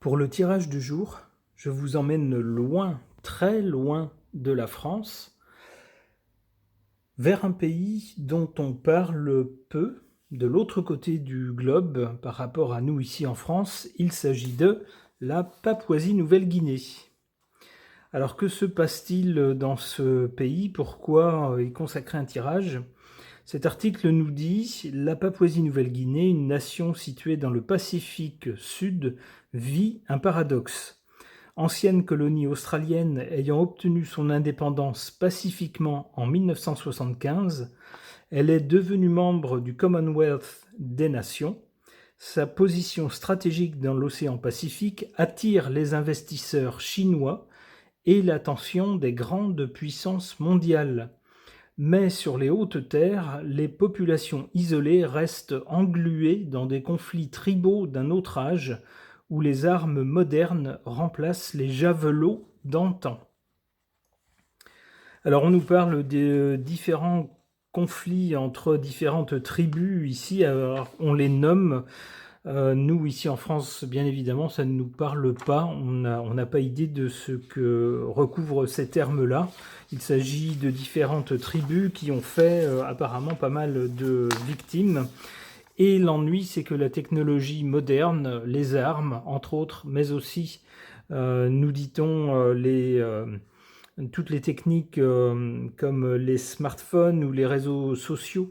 Pour le tirage du jour, je vous emmène loin, très loin de la France, vers un pays dont on parle peu de l'autre côté du globe par rapport à nous ici en France. Il s'agit de la Papouasie-Nouvelle-Guinée. Alors que se passe-t-il dans ce pays? Pourquoi y consacrer un tirage? Cet article nous dit: la Papouasie-Nouvelle-Guinée, une nation située dans le Pacifique Sud, vit un paradoxe. Ancienne colonie australienne ayant obtenu son indépendance pacifiquement en 1975, elle est devenue membre du Commonwealth des Nations. Sa position stratégique dans l'océan Pacifique attire les investisseurs chinois et l'attention des grandes puissances mondiales. Mais sur les hautes terres, les populations isolées restent engluées dans des conflits tribaux d'un autre âge, où les armes modernes remplacent les javelots d'antan. Alors on nous parle de différents conflits entre différentes tribus ici, alors on les nomme. Nous, ici en France, bien évidemment, ça ne nous parle pas. On n'a pas idée de ce que recouvrent ces termes-là. Il s'agit de différentes tribus qui ont fait apparemment pas mal de victimes. Et l'ennui, c'est que la technologie moderne, les armes, entre autres, mais aussi, nous dit-on, toutes les techniques comme les smartphones ou les réseaux sociaux,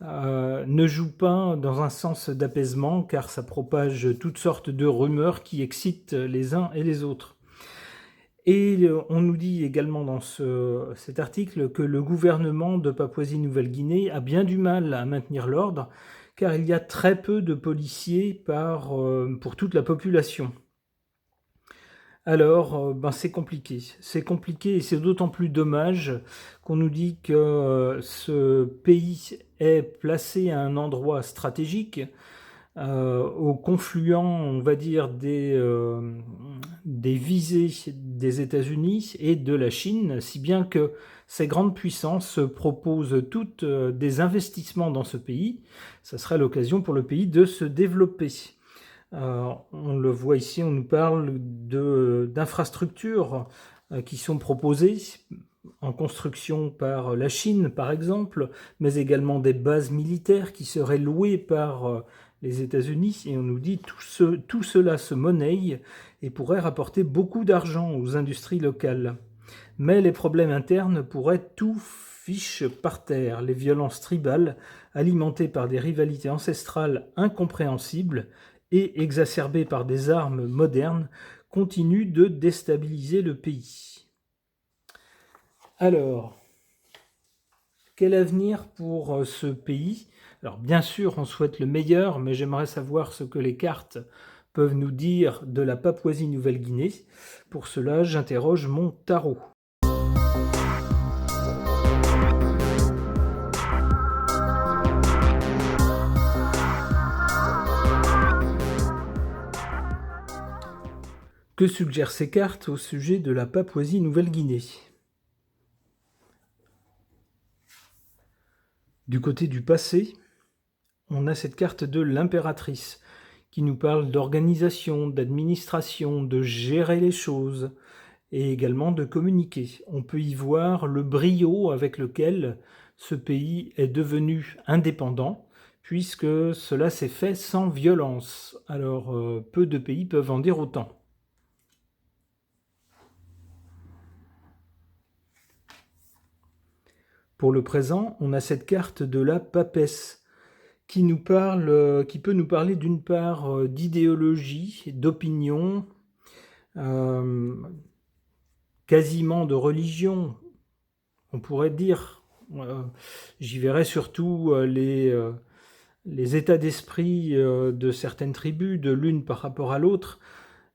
ne joue pas dans un sens d'apaisement, car ça propage toutes sortes de rumeurs qui excitent les uns et les autres. Et on nous dit également dans cet article que le gouvernement de Papouasie-Nouvelle-Guinée a bien du mal à maintenir l'ordre, car il y a très peu de policiers pour toute la population. Alors, c'est compliqué. C'est compliqué et c'est d'autant plus dommage qu'on nous dit que ce pays est placé à un endroit stratégique, au confluent, on va dire, des visées des États-Unis et de la Chine, si bien que ces grandes puissances proposent toutes des investissements dans ce pays. Ça sera l'occasion pour le pays de se développer. On le voit ici, on nous parle d'infrastructures qui sont proposées en construction par la Chine, par exemple, mais également des bases militaires qui seraient louées par les États-Unis. Et on nous dit tout cela se monnaie et pourrait rapporter beaucoup d'argent aux industries locales. Mais les problèmes internes pourraient tout fiche par terre. Les violences tribales, alimentées par des rivalités ancestrales incompréhensibles, et exacerbée par des armes modernes, continue de déstabiliser le pays. Alors, quel avenir pour ce pays? Alors bien sûr, on souhaite le meilleur, mais j'aimerais savoir ce que les cartes peuvent nous dire de la Papouasie-Nouvelle-Guinée. Pour cela, j'interroge mon tarot. Que suggèrent ces cartes au sujet de la Papouasie-Nouvelle-Guinée? Du côté du passé, on a cette carte de l'impératrice qui nous parle d'organisation, d'administration, de gérer les choses et également de communiquer. On peut y voir le brio avec lequel ce pays est devenu indépendant, puisque cela s'est fait sans violence. Alors, peu de pays peuvent en dire autant. Pour le présent, on a cette carte de la papesse qui peut nous parler d'une part d'idéologie, d'opinion, quasiment de religion, on pourrait dire. J'y verrais surtout les états d'esprit de certaines tribus, de l'une par rapport à l'autre,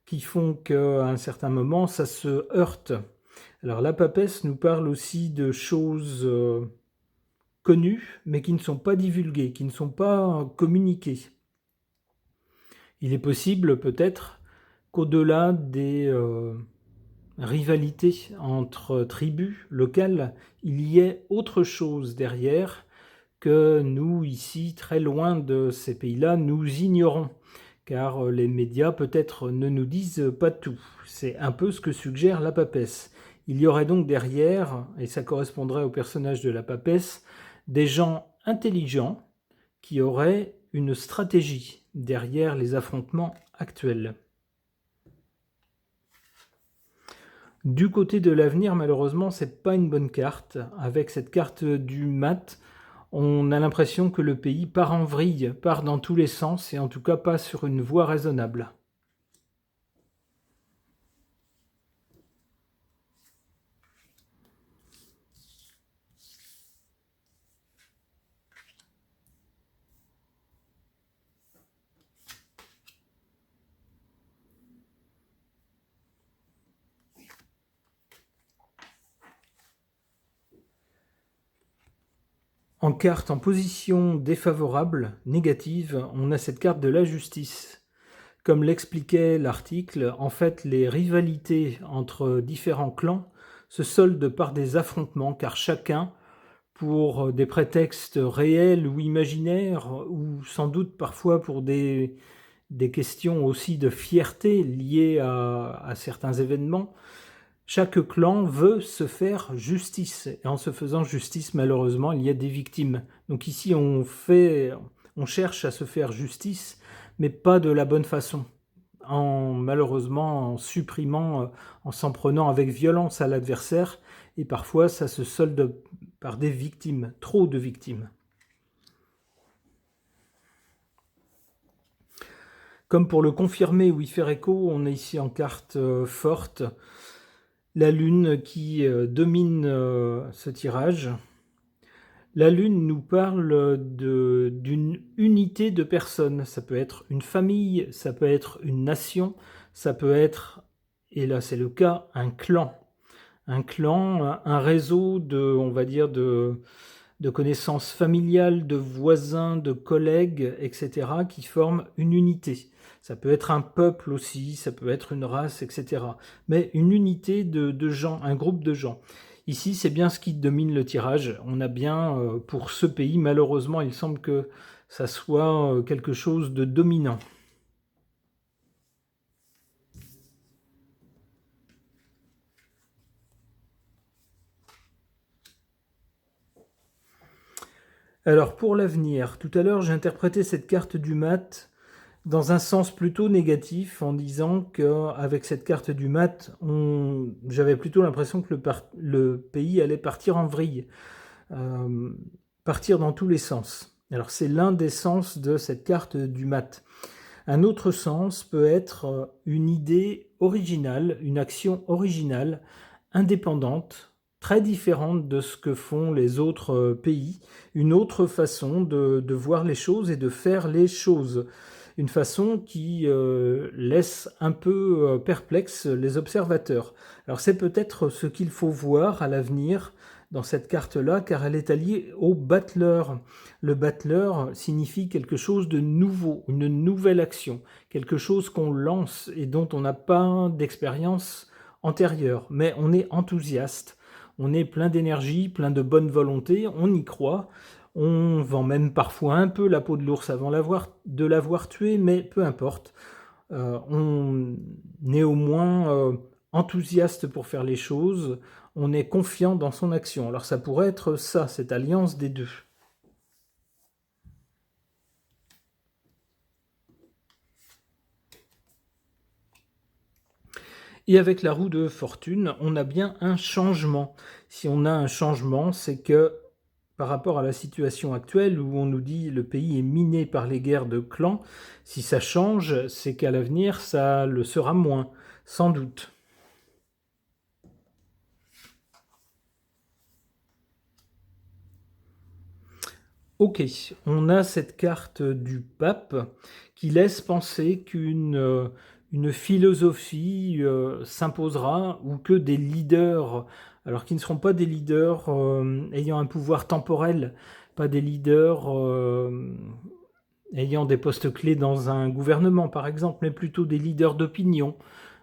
qui font qu'à un certain moment, ça se heurte. Alors la papesse nous parle aussi de choses connues, mais qui ne sont pas divulguées, qui ne sont pas communiquées. Il est possible peut-être qu'au-delà des rivalités entre tribus locales, il y ait autre chose derrière que nous, ici, très loin de ces pays-là, nous ignorons. car les médias peut-être ne nous disent pas tout. C'est un peu ce que suggère la papesse. Il y aurait donc derrière, et ça correspondrait au personnage de la papesse, des gens intelligents qui auraient une stratégie derrière les affrontements actuels. Du côté de l'avenir, malheureusement, c'est pas une bonne carte. Avec cette carte du mat, on a l'impression que le pays part en vrille, part dans tous les sens, et en tout cas pas sur une voie raisonnable. En carte en position défavorable, négative, on a cette carte de la justice. Comme l'expliquait l'article, en fait, les rivalités entre différents clans se soldent par des affrontements, car chacun, pour des prétextes réels ou imaginaires, ou sans doute parfois pour des questions aussi de fierté liées à certains événements, chaque clan veut se faire justice. Et en se faisant justice, malheureusement, il y a des victimes. Donc ici, on cherche à se faire justice, mais pas de la bonne façon. Malheureusement, en supprimant, en s'en prenant avec violence à l'adversaire, et parfois ça se solde par des victimes, trop de victimes. Comme pour le confirmer ou y faire écho, on est ici en carte forte, la lune qui domine ce tirage. La lune nous parle d'une unité de personnes. Ça peut être une famille, ça peut être une nation, ça peut être, et là c'est le cas, un clan. Un clan, un réseau on va dire, de connaissances familiales, de voisins, de collègues, etc., qui forment une unité. Ça peut être un peuple aussi, ça peut être une race, etc. Mais une unité de gens, un groupe de gens. Ici, c'est bien ce qui domine le tirage. On a bien, pour ce pays, malheureusement, il semble que ça soit quelque chose de dominant. Alors, pour l'avenir, tout à l'heure, j'ai interprété cette carte du mat dans un sens plutôt négatif, en disant qu'avec cette carte du mat, j'avais plutôt l'impression que le pays allait partir en vrille, partir dans tous les sens. Alors c'est l'un des sens de cette carte du mat. Un autre sens peut être une idée originale, une action originale, indépendante, très différente de ce que font les autres pays, une autre façon de voir les choses et de faire les choses. Une façon qui laisse un peu perplexe les observateurs. Alors c'est peut-être ce qu'il faut voir à l'avenir dans cette carte-là, car elle est alliée au battleur. Le battleur signifie quelque chose de nouveau, une nouvelle action, quelque chose qu'on lance et dont on n'a pas d'expérience antérieure, mais on est enthousiaste, on est plein d'énergie, plein de bonne volonté, on y croit. On vend même parfois un peu la peau de l'ours avant de l'avoir tué, mais peu importe. On est au moins enthousiaste pour faire les choses, on est confiant dans son action. Alors ça pourrait être ça, cette alliance des deux. Et avec la roue de fortune, on a bien un changement. Si on a un changement, c'est que par rapport à la situation actuelle où on nous dit le pays est miné par les guerres de clans, si ça change, c'est qu'à l'avenir, ça le sera moins, sans doute. Ok, on a cette carte du pape qui laisse penser une philosophie s'imposera ou que des leaders, alors qui ne seront pas des leaders ayant un pouvoir temporel, pas des leaders ayant des postes clés dans un gouvernement par exemple, mais plutôt des leaders d'opinion,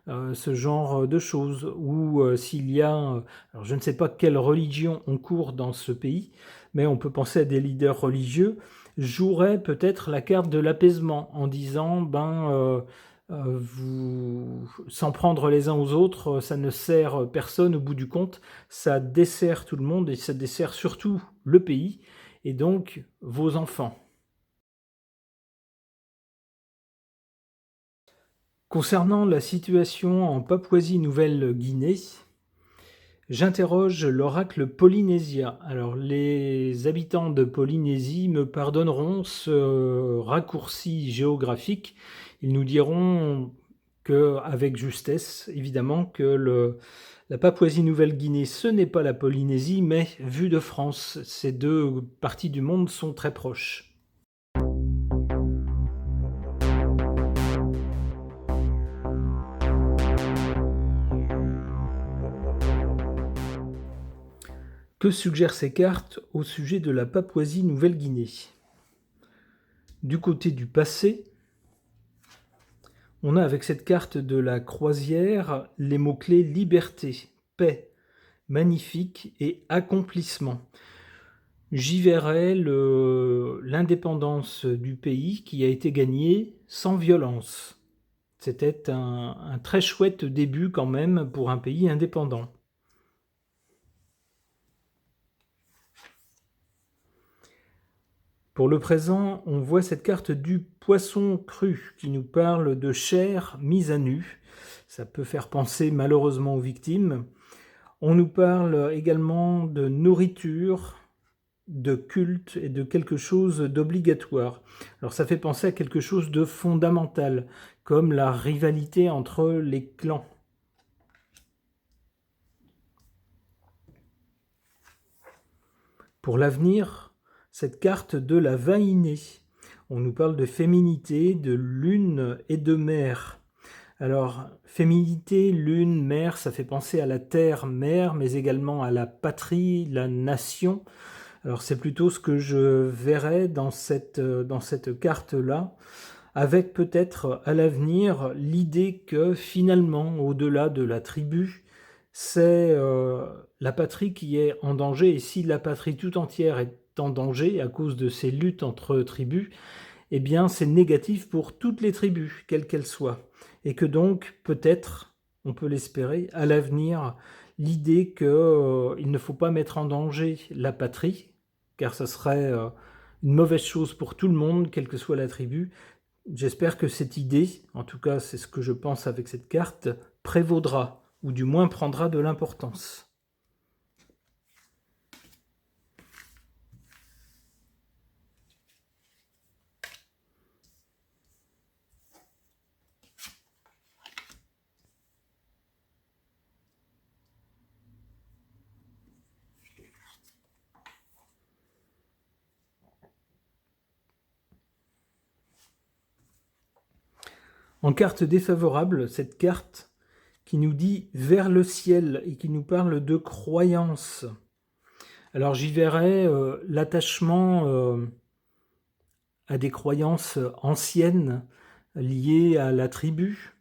ce genre de choses. Ou s'il y a, alors je ne sais pas quelle religion on court dans ce pays, mais on peut penser à des leaders religieux, joueraient peut-être la carte de l'apaisement en disant, vous, s'en prendre les uns aux autres, ça ne sert personne au bout du compte, ça dessert tout le monde et ça dessert surtout le pays et donc vos enfants. Concernant la situation en Papouasie-Nouvelle-Guinée, j'interroge l'oracle polynésien. Alors, les habitants de Polynésie me pardonneront ce raccourci géographique. Ils nous diront avec justesse, évidemment, que la Papouasie-Nouvelle-Guinée, ce n'est pas la Polynésie, mais vue de France. Ces deux parties du monde sont très proches. Que suggèrent ces cartes au sujet de la Papouasie-Nouvelle-Guinée? Du côté du passé, on a avec cette carte de la croisière les mots-clés liberté, paix, magnifique et accomplissement. J'y verrai l'indépendance du pays qui a été gagnée sans violence. C'était un très chouette début quand même pour un pays indépendant. Pour le présent, on voit cette carte du poisson cru qui nous parle de chair mise à nu. Ça peut faire penser malheureusement aux victimes. On nous parle également de nourriture, de culte et de quelque chose d'obligatoire. Alors ça fait penser à quelque chose de fondamental, comme la rivalité entre les clans. Pour l'avenir, cette carte de la vainée. On nous parle de féminité, de lune et de mer. Alors, féminité, lune, mer, ça fait penser à la terre, mer, mais également à la patrie, la nation. Alors, c'est plutôt ce que je verrais dans cette carte-là, avec peut-être à l'avenir l'idée que finalement, au-delà de la tribu, c'est la patrie qui est en danger. Et si la patrie tout entière est en danger à cause de ces luttes entre tribus, eh bien c'est négatif pour toutes les tribus, quelles qu'elles soient. Et que donc, peut-être, on peut l'espérer, à l'avenir, l'idée qu'il ne faut pas mettre en danger la patrie, car ce serait une mauvaise chose pour tout le monde, quelle que soit la tribu. J'espère que cette idée, en tout cas c'est ce que je pense avec cette carte, prévaudra, ou du moins prendra de l'importance. En carte défavorable, cette carte qui nous dit vers le ciel et qui nous parle de croyance. Alors j'y verrai l'attachement à des croyances anciennes liées à la tribu,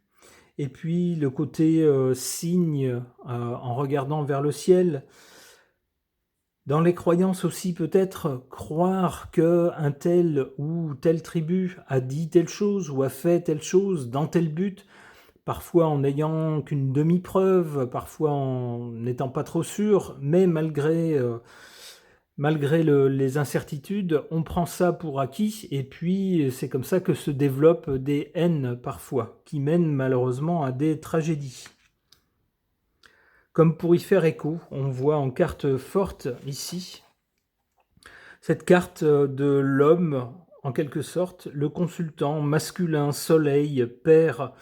et puis le côté signe en regardant vers le ciel. Dans les croyances aussi, peut-être croire qu'un tel ou telle tribu a dit telle chose ou a fait telle chose dans tel but, parfois en n'ayant qu'une demi-preuve, parfois en n'étant pas trop sûr, mais malgré les incertitudes, on prend ça pour acquis, et puis c'est comme ça que se développent des haines parfois, qui mènent malheureusement à des tragédies. Comme pour y faire écho, on voit en carte forte ici, cette carte de l'homme, en quelque sorte, le consultant masculin, soleil, père.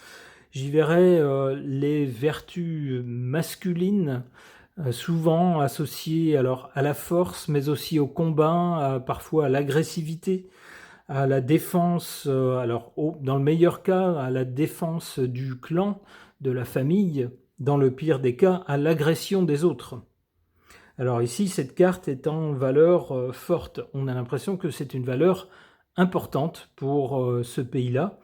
J'y verrai les vertus masculines, souvent associées alors à la force, mais aussi au combat, parfois à l'agressivité, à la défense, dans le meilleur cas, à la défense du clan, de la famille, dans le pire des cas, à l'agression des autres. Alors ici, cette carte est en valeur forte. On a l'impression que c'est une valeur importante pour ce pays-là.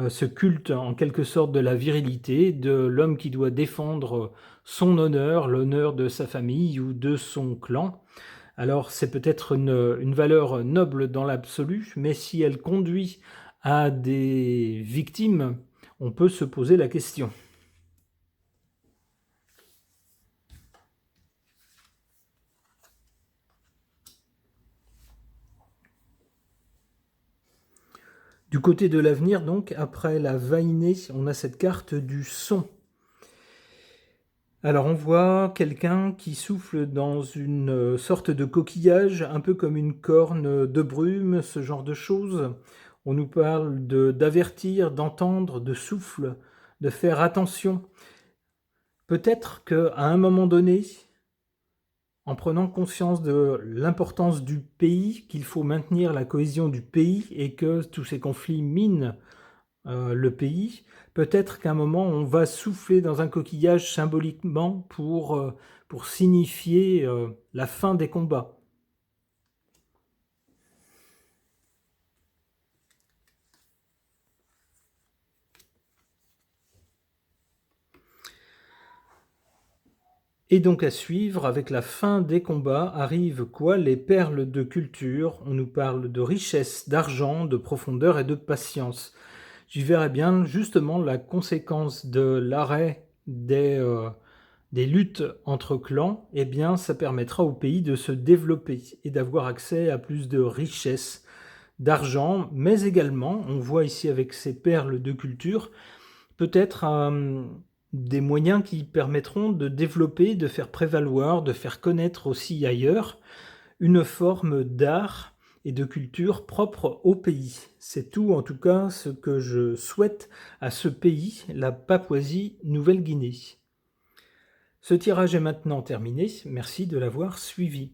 ce culte en quelque sorte de la virilité, de l'homme qui doit défendre son honneur, l'honneur de sa famille ou de son clan. Alors c'est peut-être une valeur noble dans l'absolu, mais si elle conduit à des victimes, on peut se poser la question. Du côté de l'avenir, donc, après la vainée, on a cette carte du son. Alors on voit quelqu'un qui souffle dans une sorte de coquillage, un peu comme une corne de brume, ce genre de choses. On nous parle d'avertir, d'entendre, de souffle, de faire attention. Peut-être qu'à un moment donné, en prenant conscience de l'importance du pays, qu'il faut maintenir la cohésion du pays et que tous ces conflits minent le pays, peut-être qu'à un moment on va souffler dans un coquillage symboliquement pour signifier la fin des combats. Et donc à suivre, avec la fin des combats, arrivent quoi? Les perles de culture. On nous parle de richesse, d'argent, de profondeur et de patience. J'y verrais bien justement la conséquence de l'arrêt des luttes entre clans. Eh bien, ça permettra au pays de se développer et d'avoir accès à plus de richesse, d'argent, mais également, on voit ici avec ces perles de culture, peut-être des moyens qui permettront de développer, de faire prévaloir, de faire connaître aussi ailleurs une forme d'art et de culture propre au pays. C'est tout en tout cas ce que je souhaite à ce pays, la Papouasie-Nouvelle-Guinée. Ce tirage est maintenant terminé, merci de l'avoir suivi.